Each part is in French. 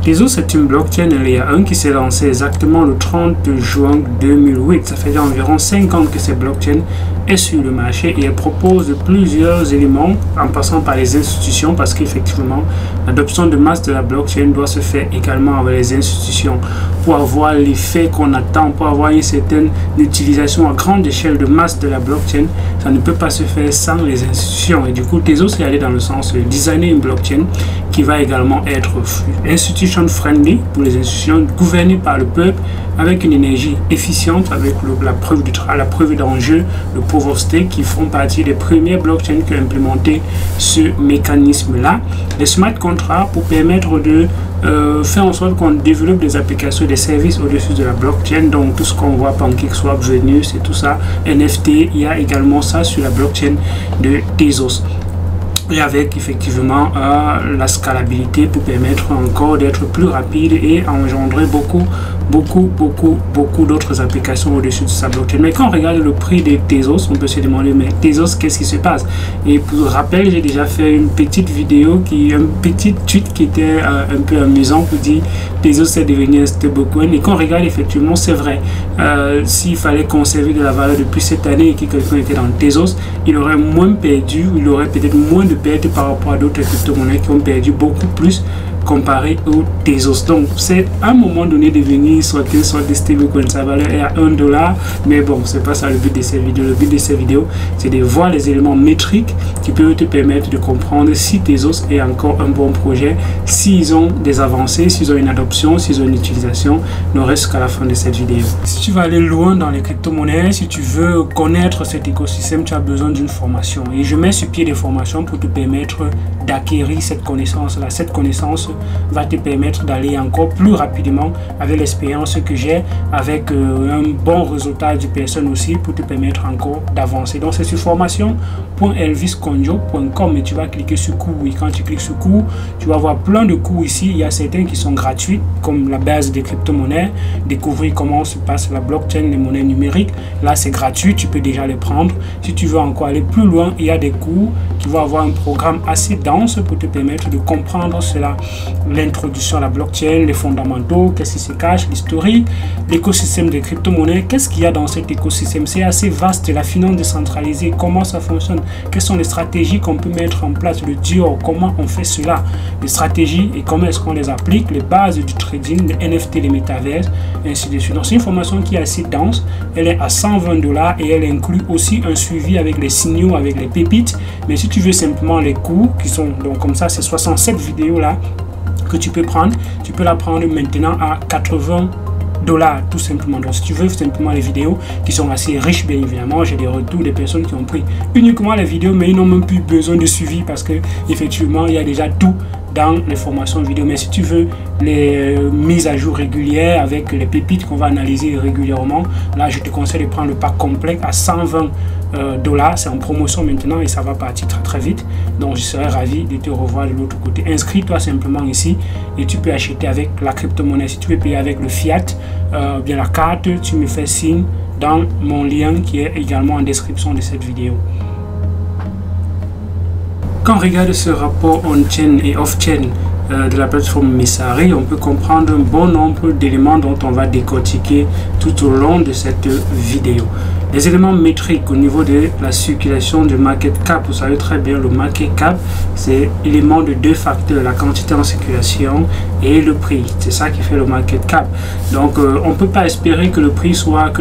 Tezos, c'est une blockchain Layer 1 qui s'est lancée exactement le 30 juin 2008. Ça fait environ 5 ans que cette blockchain est sur le marché et elle propose plusieurs éléments en passant par les institutions, parce qu'effectivement, l'adoption de masse de la blockchain doit se faire également avec les institutions pour avoir l'effet qu'on attend, pour avoir une certaine utilisation à grande échelle de masse de la blockchain. Ça ne peut pas se faire sans les institutions. Et du coup, Tezos est allé dans le sens de designer une blockchain qui va également être institution friendly pour les institutions, gouvernée par le peuple, avec une énergie efficiente, avec la preuve d'enjeu, le proof of stake, qui font partie des premières blockchains qui ont implémenté ce mécanisme-là. Les smart contracts pour permettre de faire en sorte qu'on développe des applications, des services au-dessus de la blockchain. Donc tout ce qu'on voit, PancakeSwap, Venus et tout ça, NFT, il y a également ça sur la blockchain de Tezos. Et avec effectivement la scalabilité pour permettre encore d'être plus rapide et engendrer beaucoup d'autres applications au-dessus de sa blockchain. Mais quand on regarde le prix de Tezos, on peut se demander, mais Tezos, qu'est-ce qui se passe? Et pour rappel, j'ai déjà fait une petite vidéo, un petit tweet qui était un peu amusant pour dire Tezos est devenu un stablecoin. Et quand on regarde, effectivement, c'est vrai. S'il fallait conserver de la valeur depuis cette année et que quelqu'un était dans Tezos, il aurait moins perdu, il aurait peut-être moins de pertes par rapport à d'autres crypto-monnaies qui ont perdu beaucoup plus comparé au Tezos. Donc c'est à un moment donné devenu soit des stablecoins, sa valeur est à $1, mais bon, c'est pas ça le but de ces vidéos. Le but de ces vidéos, c'est de voir les éléments métriques qui peuvent te permettre de comprendre si Tezos est encore un bon projet, s'ils ont des avancées, s'ils ont une adoption, s'ils ont une utilisation. Ne reste qu'à la fin de cette vidéo. Si tu vas aller loin dans les crypto-monnaies, si tu veux connaître cet écosystème, tu as besoin d'une formation, et je mets sur pied des formations pour te permettre d'acquérir cette connaissance-là. Cette connaissance va te permettre d'aller encore plus rapidement avec l'expérience que j'ai, avec un bon résultat de personnes aussi, pour te permettre encore d'avancer. Donc c'est sur formation.elvisconjo.com et tu vas cliquer sur cours. Et quand tu cliques sur cours, tu vas voir plein de cours ici. Il y a certains qui sont gratuits, comme la base des crypto-monnaies, découvrir comment se passe la blockchain, les monnaies numériques. Là c'est gratuit, tu peux déjà les prendre. Si tu veux encore aller plus loin, il y a des cours qui vont avoir un programme assez dense pour te permettre de comprendre cela, l'introduction à la blockchain, les fondamentaux, qu'est-ce qui se cache, l'historique, l'écosystème des crypto-monnaies, qu'est-ce qu'il y a dans cet écosystème. C'est assez vaste, la finance décentralisée, comment ça fonctionne, quelles sont les stratégies qu'on peut mettre en place, le DIO, comment on fait cela, les stratégies et comment est-ce qu'on les applique, les bases du trading, les NFT, les métaverses, ainsi de suite. Donc c'est une formation qui est assez dense, elle est à $120 et elle inclut aussi un suivi avec les signaux, avec les pépites. Mais si tu veux simplement les cours qui sont donc comme ça, c'est 67 vidéos là que tu peux prendre, tu peux la prendre maintenant à $80 tout simplement. Donc si tu veux simplement les vidéos qui sont assez riches, bien évidemment, j'ai des retours des personnes qui ont pris uniquement les vidéos mais ils n'ont même plus besoin de suivi parce que effectivement il y a déjà tout dans les formations vidéo. Mais si tu veux les mises à jour régulières avec les pépites qu'on va analyser régulièrement, là je te conseille de prendre le pack complet à $120. C'est en promotion maintenant et ça va partir très vite. Donc je serais ravi de te revoir de l'autre côté. Inscris-toi simplement ici et tu peux acheter avec la crypto-monnaie. Si tu veux payer avec le fiat, bien la carte, tu me fais signe dans mon lien qui est également en description de cette vidéo. Quand on regarde ce rapport on-chain et off-chain de la plateforme Messari, on peut comprendre un bon nombre d'éléments dont on va décortiquer tout au long de cette vidéo. Les éléments métriques au niveau de la circulation du market cap, vous savez très bien, le market cap, c'est l'élément de deux facteurs, la quantité en circulation et le prix. C'est ça qui fait le market cap. Donc, on ne peut pas espérer que le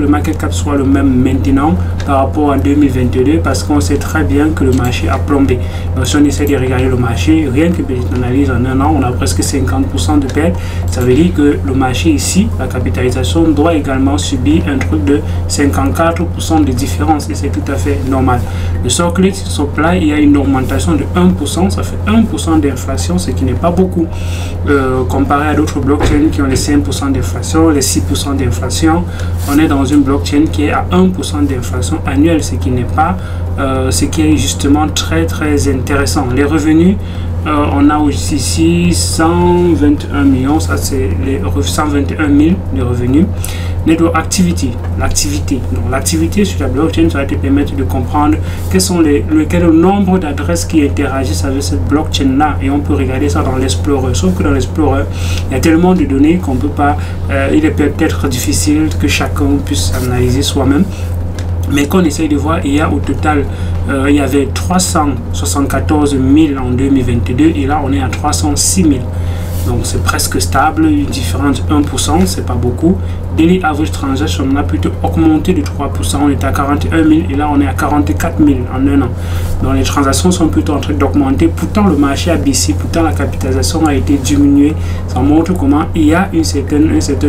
market cap soit le même maintenant par rapport à 2022 parce qu'on sait très bien que le marché a plombé. Donc, si on essaie de regarder le marché, rien que petite analyse en un an, on a presque 50% de perte. Ça veut dire que le marché ici, la capitalisation doit également subir un truc de 54% de différence et c'est tout à fait normal. Le circulate supply, il y a une augmentation de 1%, ça fait 1% d'inflation, ce qui n'est pas beaucoup comparé à d'autres blockchains qui ont les 5% d'inflation, les 6% d'inflation. On est dans une blockchain qui est à 1% d'inflation annuelle, ce qui n'est pas ce qui est justement très intéressant. Les revenus On a aussi ici 121 millions, ça c'est les 121 000 de revenus. Network Activity, l'activité. Donc l'activité sur la blockchain, ça va te permettre de comprendre quel est le nombre d'adresses qui interagissent avec cette blockchain là, et on peut regarder ça dans l'Explorer. Sauf que dans l'Explorer, il y a tellement de données qu'on peut pas, il est peut-être difficile que chacun puisse analyser soi-même. Mais qu'on essaye de voir, il y a au total, il y avait 374 000 en 2022 et là on est à 306 000. Donc c'est presque stable, une différence de 1%, c'est pas beaucoup. Daily Average Transaction, on a plutôt augmenté de 3%, on était à 41 000 et là on est à 44 000 en un an. Donc les transactions sont plutôt en train d'augmenter, pourtant le marché a baissé, pourtant la capitalisation a été diminuée. Ça montre comment il y a un certain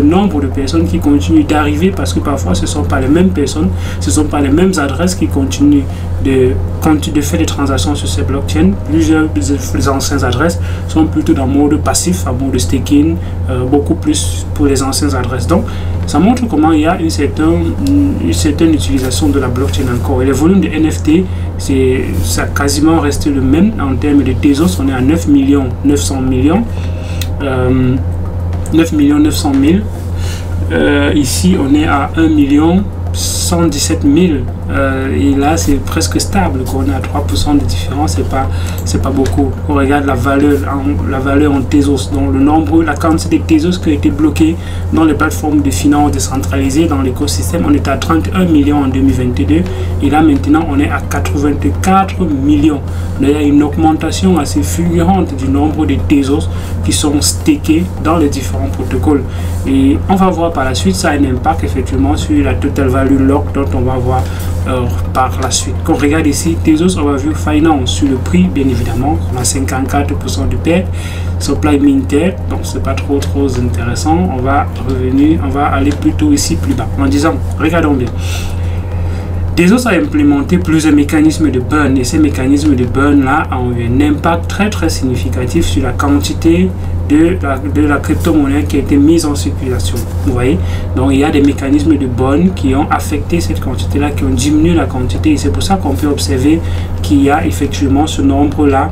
nombre de personnes qui continuent d'arriver parce que parfois ce ne sont pas les mêmes personnes, ce ne sont pas les mêmes adresses qui continuent de faire des transactions sur ces blockchains. Plusieurs des anciennes adresses sont plutôt dans le mode passif, en mode staking, beaucoup plus pour les anciennes adresses. Donc ça montre comment il y a une certaine utilisation de la blockchain encore. Et les volumes de NFT, ça a quasiment resté le même en termes de Tezos. On est à 9 900 millions. 9 900 000. Ici, on est à 1 117 000 et là c'est presque stable, on est à 3% de différence, c'est pas beaucoup. On regarde la valeur en Tezos, donc le nombre, la quantité de Tezos qui a été bloqué dans les plateformes de finances décentralisées dans l'écosystème. On était à 31 millions en 2022 et là maintenant on est à 84 millions. Il y a une augmentation assez fulgurante du nombre de Tezos qui sont stakés dans les différents protocoles et on va voir par la suite, ça a un impact effectivement sur la total value lock dont on va voir par la suite. Quand on regarde ici Tezos Overview Finance sur le prix, bien évidemment on a 54% de perte. Supply Minter, donc c'est pas trop intéressant. On va aller plutôt ici plus bas en disant, regardons bien, Tezos a implémenté plusieurs mécanismes de burn et ces mécanismes de burn là ont eu un impact très significatif sur la quantité de la crypto-monnaie qui a été mise en circulation. Vous voyez, donc il y a des mécanismes de burn qui ont affecté cette quantité là, qui ont diminué la quantité et c'est pour ça qu'on peut observer qu'il y a effectivement ce nombre là.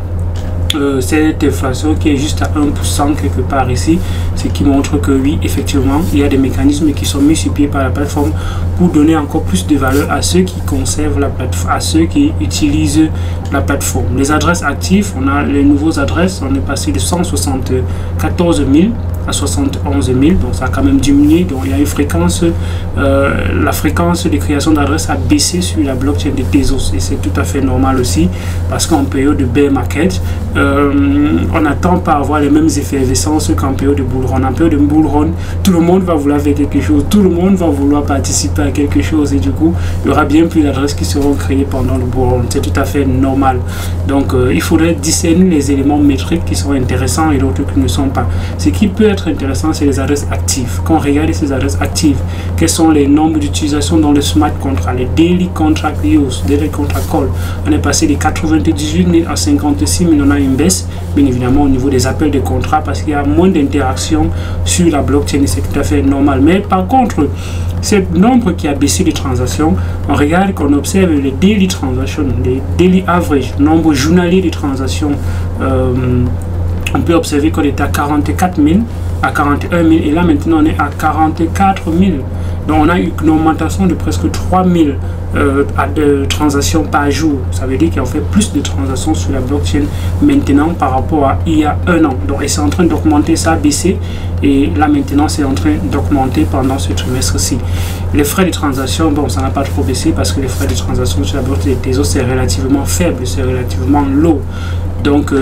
Cette inflation qui est juste à 1% quelque part ici, ce qui montre que oui, effectivement, il y a des mécanismes qui sont mis sur pied par la plateforme pour donner encore plus de valeur à ceux qui conservent la plateforme, à ceux qui utilisent la plateforme. Les adresses actives, on a les nouveaux adresses, on est passé de 174 000 à 71 000, donc ça a quand même diminué. Donc il y a une fréquence, la fréquence de création d'adresses a baissé sur la blockchain de Tezos et c'est tout à fait normal aussi parce qu'en période de bear market, on n'attend pas avoir les mêmes effervescences qu'en période de bull run. En période de bull run, tout le monde va vouloir faire quelque chose, tout le monde va vouloir participer à quelque chose et du coup il y aura bien plus d'adresses qui seront créées pendant le bull run. C'est tout à fait normal. Donc il faudrait discerner les éléments métriques qui sont intéressants et d'autres qui ne sont pas. Ce qui peut être intéressant, c'est les adresses actives. Quand on regarde ces adresses actives, quels sont les nombres d'utilisation dans le smart contract, les daily contract use, daily contract call, on est passé de 98 000 à 56 000. On a une baisse bien évidemment au niveau des appels de contrat parce qu'il y a moins d'interaction sur la blockchain et c'est tout à fait normal. Mais par contre, ce nombre qui a baissé de transactions, on regarde qu'on observe les daily transactions, les daily average, nombre journalier de transactions. On peut observer qu'on était à 44 000, à 41 000 et là maintenant on est à 44 000. Donc on a eu une augmentation de presque 3 000 de transactions par jour. Ça veut dire qu'on fait plus de transactions sur la blockchain maintenant par rapport à il y a un an. Donc c'est en train d'augmenter, ça a baissé et là maintenant c'est en train d'augmenter pendant ce trimestre-ci. Les frais de transaction, bon ça n'a pas trop baissé parce que les frais de transaction sur la blockchain de Tezos c'est relativement faible, c'est relativement low. Donc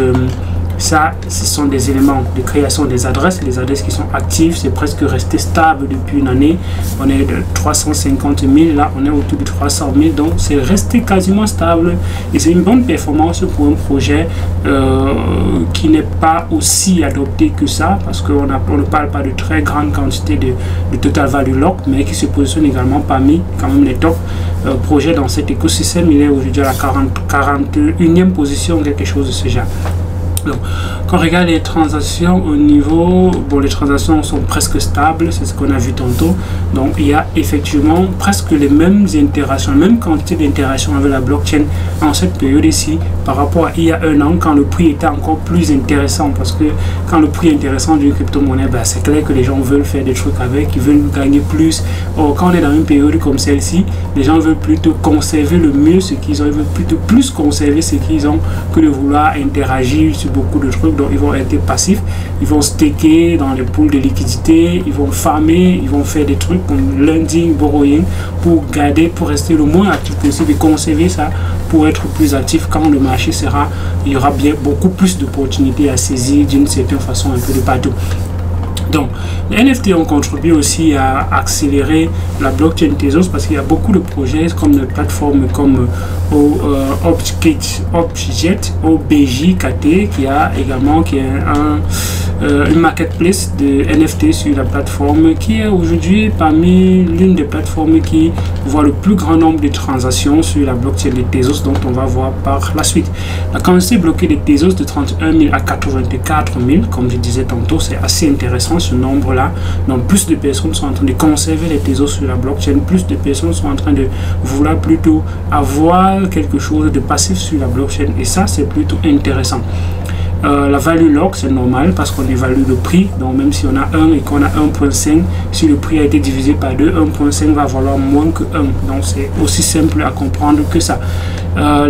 ça, ce sont des éléments de création des adresses. Les adresses qui sont actives, c'est presque resté stable depuis une année. On est de 350 000, là on est autour de 300 000. Donc c'est resté quasiment stable et c'est une bonne performance pour un projet qui n'est pas aussi adopté que ça parce qu'on ne parle pas de très grande quantité de total value lock, mais qui se positionne également parmi quand même les top projets dans cet écosystème. Il est aujourd'hui à la 41e position, quelque chose de ce genre. Donc, quand on regarde les transactions au niveau, bon, les transactions sont presque stables, c'est ce qu'on a vu tantôt. Donc, il y a effectivement presque les mêmes interactions, même quantité d'interactions avec la blockchain en cette période ici par rapport à il y a un an quand le prix était encore plus intéressant. Parce que quand le prix est intéressant d'une crypto-monnaie, ben, c'est clair que les gens veulent faire des trucs avec, ils veulent gagner plus. Or, quand on est dans une période comme celle-ci, les gens veulent plutôt conserver le mieux ce qu'ils ont, ils veulent plutôt plus conserver ce qu'ils ont que de vouloir interagir sur beaucoup de trucs. Donc ils vont être passifs, ils vont staker dans les pools de liquidité, ils vont farmer, ils vont faire des trucs comme lending, borrowing pour garder, pour rester le moins actif possible et conserver ça pour être plus actif quand le marché sera, il y aura bien beaucoup plus d'opportunités à saisir d'une certaine façon un peu de partout. Donc, les NFT ont contribué aussi à accélérer la blockchain Tezos parce qu'il y a beaucoup de projets comme des plateformes comme OBJKT qui est une marketplace de NFT sur la plateforme qui est aujourd'hui parmi l'une des plateformes qui voit le plus grand nombre de transactions sur la blockchain de Tezos dont on va voir par la suite. La quantité bloquée de Tezos de 31 000 à 84 000, comme je disais tantôt, c'est assez intéressant ce nombre-là. Donc plus de personnes sont en train de conserver les Tezos sur la blockchain, plus de personnes sont en train de vouloir plutôt avoir quelque chose de passif sur la blockchain et ça c'est plutôt intéressant. La value log c'est normal parce qu'on évalue le prix, donc même si on a 1 et qu'on a 1.5, si le prix a été divisé par 2, 1.5 va valoir moins que 1, donc c'est aussi simple à comprendre que ça.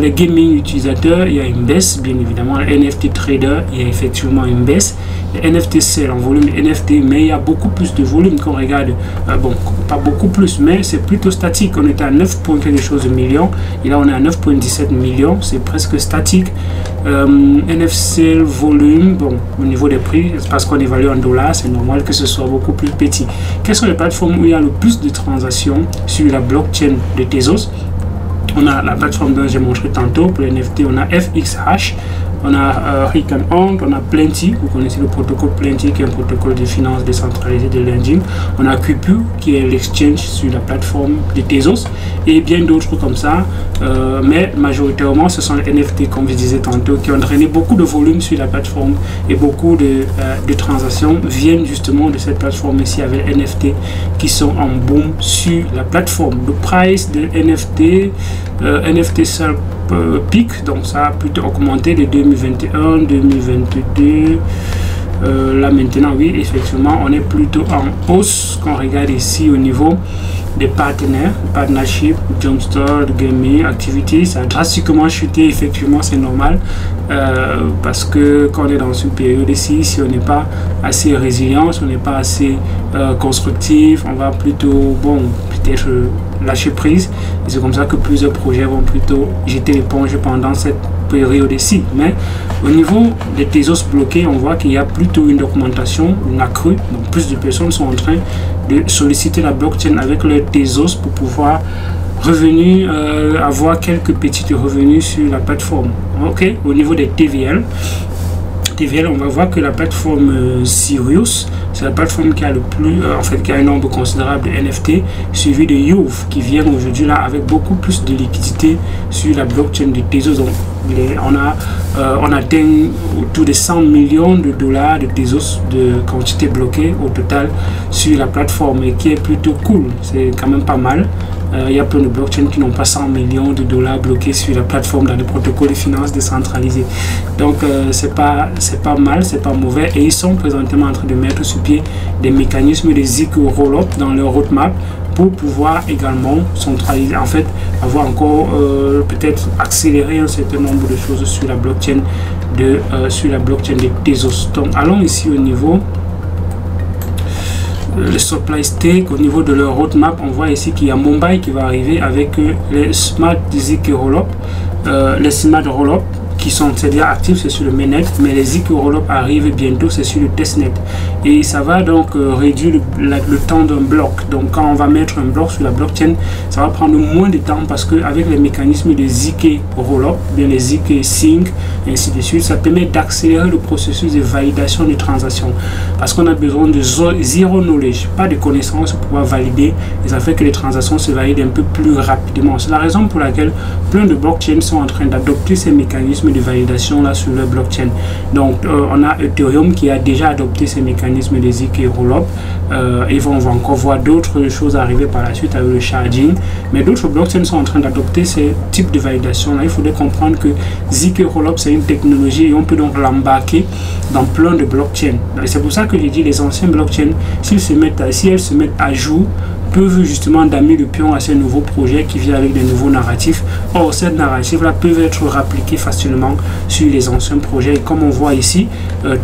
Les gaming utilisateurs, il y a une baisse bien évidemment. Les NFT trader, il y a effectivement une baisse. Les NFT sell en volume NFT, mais il y a beaucoup plus de volume quand on regarde, bon pas beaucoup plus mais c'est plutôt statique. On était à 9 point quelque chose de millions et là on est à 9.17 millions, c'est presque statique. NFT sell volume, bon au niveau des prix, c'est parce qu'on évalue en dollars, c'est normal que ce soit beaucoup plus petit. Quelles sont les plateformes où il y a le plus de transactions sur la blockchain de Tezos? On a la plateforme dont j'ai montré tantôt pour les NFT, on a FXH, on a Rick and Hunt, on a Plenty, vous connaissez le protocole Plenty qui est un protocole de finance décentralisé de lending, on a QP qui est l'exchange sur la plateforme de Tezos et bien d'autres comme ça, mais majoritairement ce sont les NFT comme je disais tantôt qui ont drainé beaucoup de volume sur la plateforme et beaucoup de transactions viennent justement de cette plateforme ici avec les NFT qui sont en boom sur la plateforme. Le price de NFT, NFT sell peak, donc ça a plutôt augmenté de 2021, 2022. Là maintenant, oui, effectivement, on est plutôt en hausse quand on regarde ici au niveau des partenaires, partnership, Jumpstart, Gaming, Activity, ça a drastiquement chuté, effectivement, c'est normal, parce que quand on est dans une période ici, si on n'est pas assez résilient, si on n'est pas assez constructif, on va plutôt, bon, peut-être lâcher prise, et c'est comme ça que plusieurs projets vont plutôt jeter l'éponge pendant cette période ici. Mais au niveau des Tezos bloqués, on voit qu'il y a plutôt une augmentation, une accrue, donc plus de personnes sont en train de solliciter la blockchain avec leurs Tezos pour pouvoir avoir quelques petits revenus sur la plateforme. Ok, au niveau des TVL, on va voir que la plateforme Sirius, c'est la plateforme qui a le plus, en fait, qui a un nombre considérable de NFT, suivi de Youth, qui vient aujourd'hui là avec beaucoup plus de liquidité sur la blockchain de Tezos. Donc, on atteint autour de 100 millions de dollars de Tezos de quantité bloquée au total sur la plateforme, et qui est plutôt cool, c'est quand même pas mal. Il y a plein de blockchains qui n'ont pas 100 millions de dollars bloqués sur la plateforme dans le protocole de finances décentralisé. Donc c'est pas mal, c'est pas mauvais, et ils sont présentement en train de mettre sur pied des mécanismes de ZK Rollup dans leur roadmap pour pouvoir également centraliser, en fait avoir encore peut-être accélérer un certain nombre de choses sur la blockchain de Tezos. Donc allons ici au niveau le supply stake, au niveau de leur roadmap. On voit ici qu'il y a Mumbai qui va arriver avec les Smart ZK Rollup, les Smart Rollup qui sont déjà actifs, c'est sur le mainnet, mais les ZK Rollup arrivent bientôt, c'est sur le testnet, et ça va donc réduire le temps d'un bloc. Donc quand on va mettre un bloc sur la blockchain, ça va prendre moins de temps, parce que avec les mécanismes de ZK Rollup, bien les ZK Sync et ainsi de suite, ça permet d'accélérer le processus de validation des transactions, parce qu'on a besoin de zero knowledge, pas de connaissances pour pouvoir valider, et ça fait que les transactions se valident un peu plus rapidement. C'est la raison pour laquelle plein de blockchains sont en train d'adopter ces mécanismes mécanismes de validation là sur le blockchain. Donc on a Ethereum qui a déjà adopté ces mécanismes de ZK Rollup, et on va encore voir d'autres choses arriver par la suite avec le sharding, mais d'autres blockchains sont en train d'adopter ces types de validation là. Il faudrait comprendre que ZK Rollup c'est une technologie et on peut donc l'embarquer dans plein de blockchains. C'est pour ça que j'ai dit les anciens blockchains, si elles se mettent à jour, peuvent justement damer le pion à ces nouveaux projets qui viennent avec des nouveaux narratifs. Or, ces narratifs-là peuvent être rappliqués facilement sur les anciens projets. Et comme on voit ici,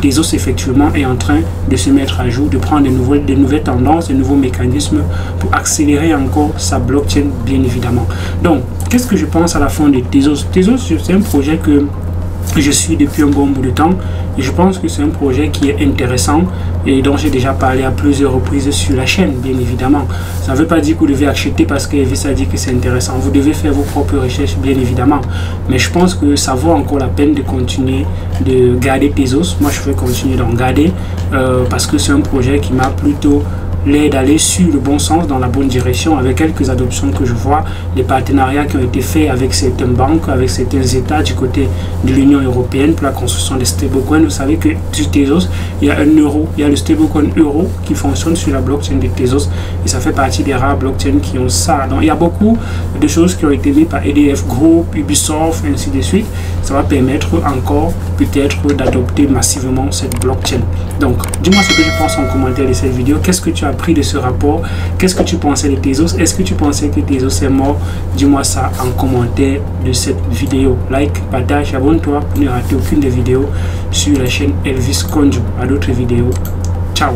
Tezos effectivement est en train de se mettre à jour, de prendre des nouvelles tendances, des nouveaux mécanismes pour accélérer encore sa blockchain, bien évidemment. Donc, qu'est-ce que je pense à la fin de Tezos? Tezos, c'est un projet que je suis depuis un bon bout de temps et je pense que c'est un projet qui est intéressant et dont j'ai déjà parlé à plusieurs reprises sur la chaîne, bien évidemment. Ça ne veut pas dire que vous devez acheter parce que Elvis a dit que c'est intéressant. Vous devez faire vos propres recherches, bien évidemment. Mais je pense que ça vaut encore la peine de continuer de garder Tezos. Moi, je vais continuer d'en garder parce que c'est un projet qui m'a plutôt l'air d'aller sur le bon sens, dans la bonne direction, avec quelques adoptions que je vois, les partenariats qui ont été faits avec certaines banques, avec certains États du côté de l'Union européenne pour la construction des stablecoins. Vous savez que sur Tezos, il y a un euro, il y a le stablecoin euro qui fonctionne sur la blockchain de Tezos et ça fait partie des rares blockchains qui ont ça. Donc il y a beaucoup de choses qui ont été mises par EDF Group, Ubisoft, ainsi de suite. Ça va permettre encore peut-être d'adopter massivement cette blockchain. Donc dis-moi ce que tu penses en commentaire de cette vidéo. Qu'est-ce que tu as pris de ce rapport? Qu'est-ce que tu pensais de Tezos? Est-ce que tu pensais que Tezos est mort? Dis-moi ça en commentaire de cette vidéo. Like, partage, abonne-toi pour ne rater aucune des vidéos sur la chaîne Elvis Konjo. À d'autres vidéos. Ciao.